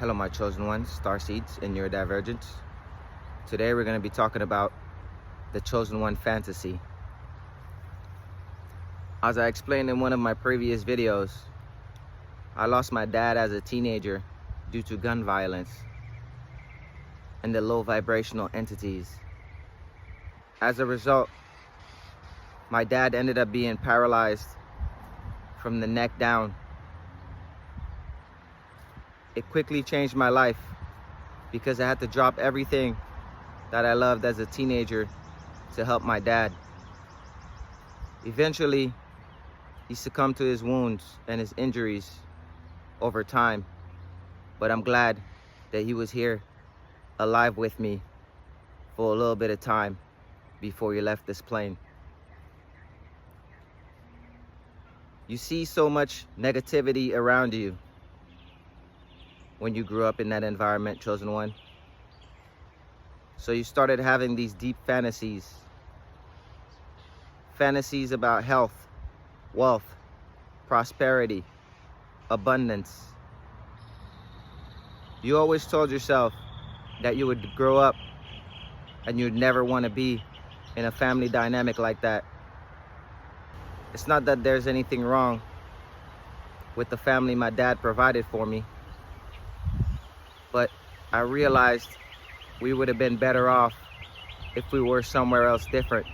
Hello, my chosen ones, starseeds and neurodivergent. Today we're going to be talking about the chosen one fantasy. As I explained in one of my previous videos, I lost my dad as a teenager due to gun violence and the low vibrational entities. As a result, my dad ended up being paralyzed from the neck down. It quickly changed my life because I had to drop everything that I loved as a teenager to help my dad. Eventually, he succumbed to his wounds and his injuries over time, but I'm glad that he was here alive with me for a little bit of time before he left this plane. You see so much negativity around you when you grew up in that environment, chosen one. So you started having these deep fantasies about health, wealth, prosperity, abundance. You always told yourself that you would grow up and you'd never want to be in a family dynamic like that. It's not that there's anything wrong with the family my dad provided for me, but I realized we would have been better off if we were somewhere else different,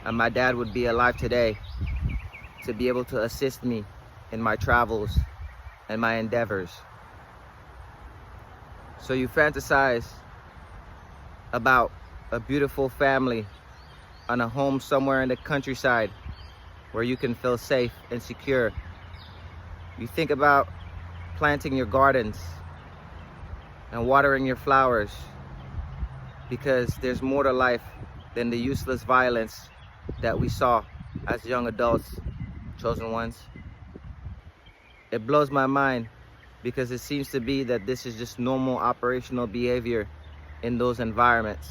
and my dad would be alive today to be able to assist me in my travels and my endeavors. So you fantasize about a beautiful family on a home somewhere in the countryside where you can feel safe and secure. You think about planting your gardens and watering your flowers, because there's more to life than the useless violence that we saw as young adults, chosen ones. It blows my mind because it seems to be that this is just normal operational behavior in those environments.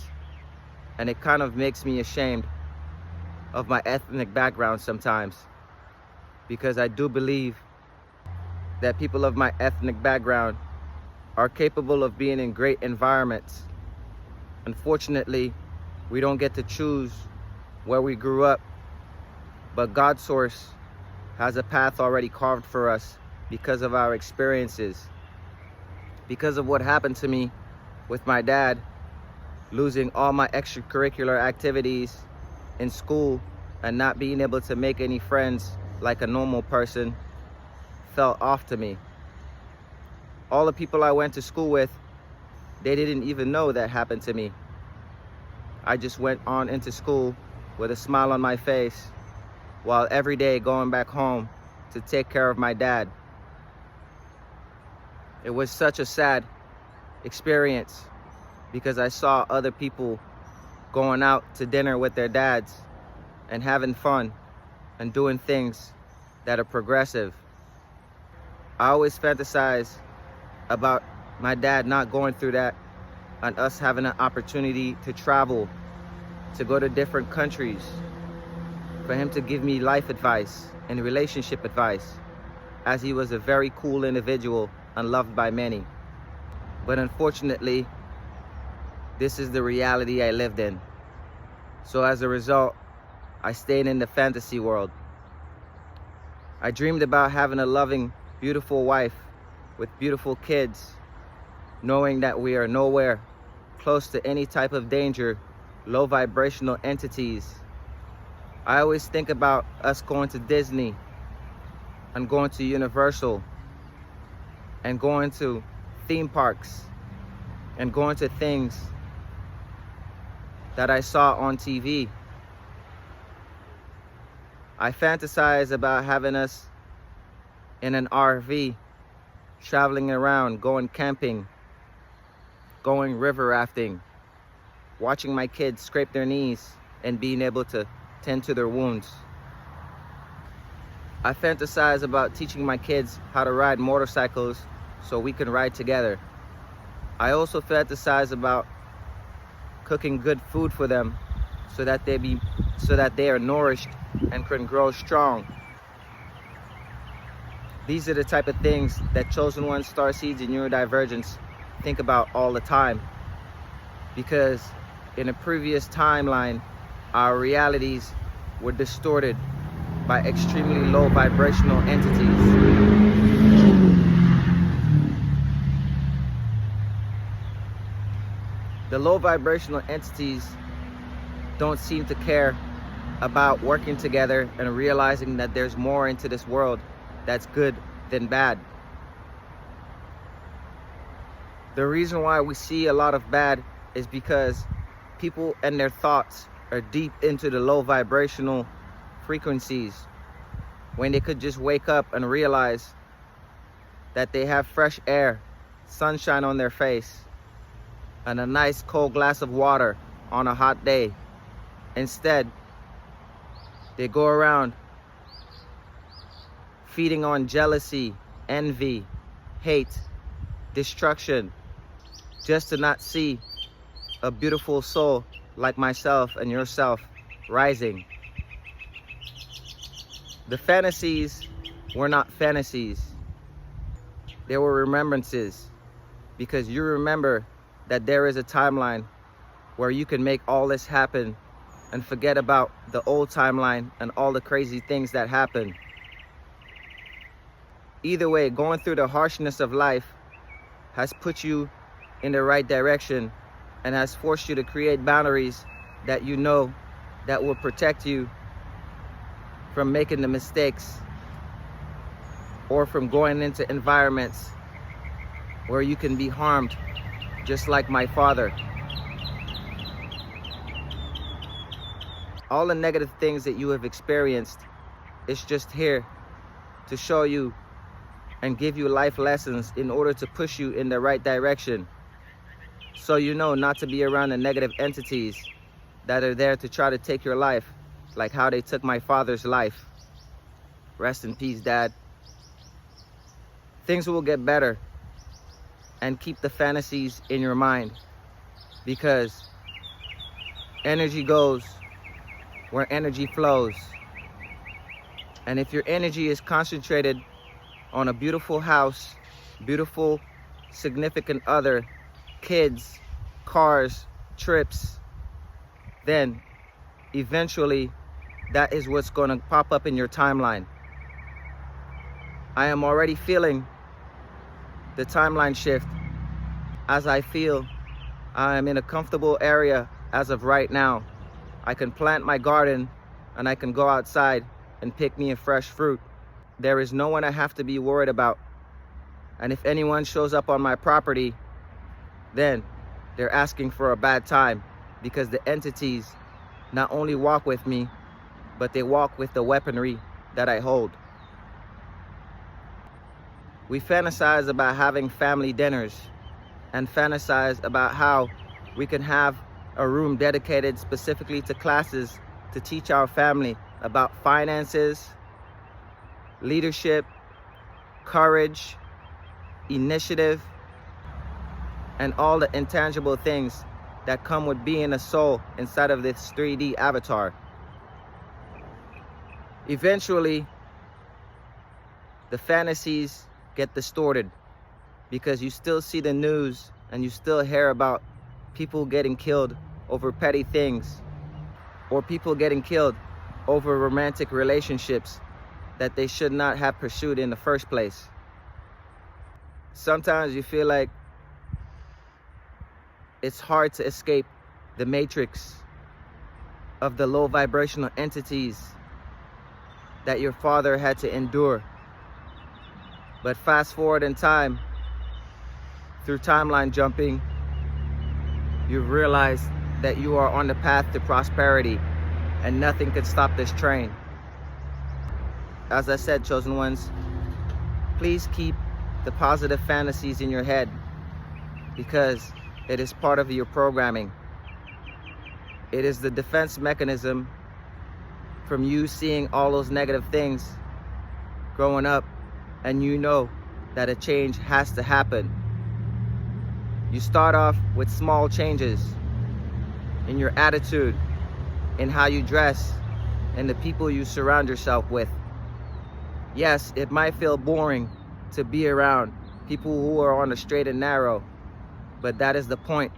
And it kind of makes me ashamed of my ethnic background sometimes, because I do believe that people of my ethnic background are capable of being in great environments. Unfortunately, we don't get to choose where we grew up, but God's source has a path already carved for us because of our experiences. Because of what happened to me with my dad, losing all my extracurricular activities in school and not being able to make any friends like a normal person felt off to me. All the people I went to school with, they didn't even know that happened to me. I just went on into school with a smile on my face, while every day going back home to take care of my dad. It was such a sad experience because I saw other people going out to dinner with their dads and having fun and doing things that are progressive. I always fantasize about my dad not going through that and us having an opportunity to travel, to go to different countries, for him to give me life advice and relationship advice, as he was a very cool individual and loved by many. But unfortunately, this is the reality I lived in. So as a result, I stayed in the fantasy world. I dreamed about having a loving, beautiful wife with beautiful kids, knowing that we are nowhere close to any type of danger, low vibrational entities. I always think about us going to Disney and going to Universal and going to theme parks and going to things that I saw on TV. I fantasize about having us in an RV, traveling around, going camping, going river rafting, watching my kids scrape their knees and being able to tend to their wounds. I fantasize about teaching my kids how to ride motorcycles so we can ride together. I also fantasize about cooking good food for them so that they are nourished and can grow strong. These are the type of things that Chosen One, Starseeds, and Neurodivergents think about all the time. Because in a previous timeline, our realities were distorted by extremely low vibrational entities. The low vibrational entities don't seem to care about working together and realizing that there's more into this world that's good than bad. The reason why we see a lot of bad is because people and their thoughts are deep into the low vibrational frequencies, when they could just wake up and realize that they have fresh air, sunshine on their face, and a nice cold glass of water on a hot day. Instead, they go around feeding on jealousy, envy, hate, destruction, just to not see a beautiful soul like myself and yourself rising. The fantasies were not fantasies. They were remembrances, because you remember that there is a timeline where you can make all this happen and forget about the old timeline and all the crazy things that happen. Either way, going through the harshness of life has put you in the right direction and has forced you to create boundaries that you know that will protect you from making the mistakes or from going into environments where you can be harmed, just like my father. All the negative things that you have experienced is just here to show you and give you life lessons in order to push you in the right direction, so you know not to be around the negative entities that are there to try to take your life, like how they took my father's life. Rest in peace, Dad. Things will get better, and keep the fantasies in your mind, because energy goes where energy flows. And if your energy is concentrated on a beautiful house, beautiful significant other, kids, cars, trips, then eventually that is what's going to pop up in your timeline. I am already feeling the timeline shift, as I feel I am in a comfortable area as of right now. I can plant my garden and I can go outside and pick me a fresh fruit. There is no one I have to be worried about. And if anyone shows up on my property, then they're asking for a bad time, because the entities not only walk with me, but they walk with the weaponry that I hold. We fantasize about having family dinners and fantasize about how we can have a room dedicated specifically to classes to teach our family about finances, leadership, courage, initiative, and all the intangible things that come with being a soul inside of this 3D avatar. Eventually, the fantasies get distorted, because you still see the news and you still hear about people getting killed over petty things, or people getting killed over romantic relationships that they should not have pursued in the first place. Sometimes you feel like it's hard to escape the matrix of the low vibrational entities that your father had to endure. But fast forward in time, through timeline jumping, you've realized that you are on the path to prosperity and nothing can stop this train. As I said, chosen ones, please keep the positive fantasies in your head, because it is part of your programming. It is the defense mechanism from you seeing all those negative things growing up, and you know that a change has to happen. You start off with small changes in your attitude, in how you dress, and the people you surround yourself with. Yes, it might feel boring to be around people who are on the straight and narrow, but that is the point.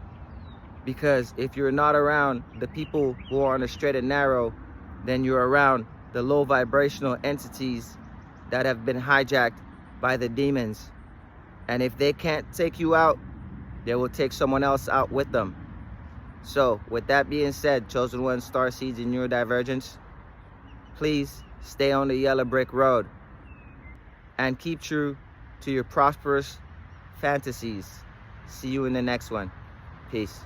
Because if you're not around the people who are on the straight and narrow, then you're around the low vibrational entities that have been hijacked by the demons. And if they can't take you out, they will take someone else out with them. So with that being said, chosen one, star seeds, and neurodivergence, please stay on the yellow brick road and keep true to your prosperous fantasies. See you in the next one. Peace.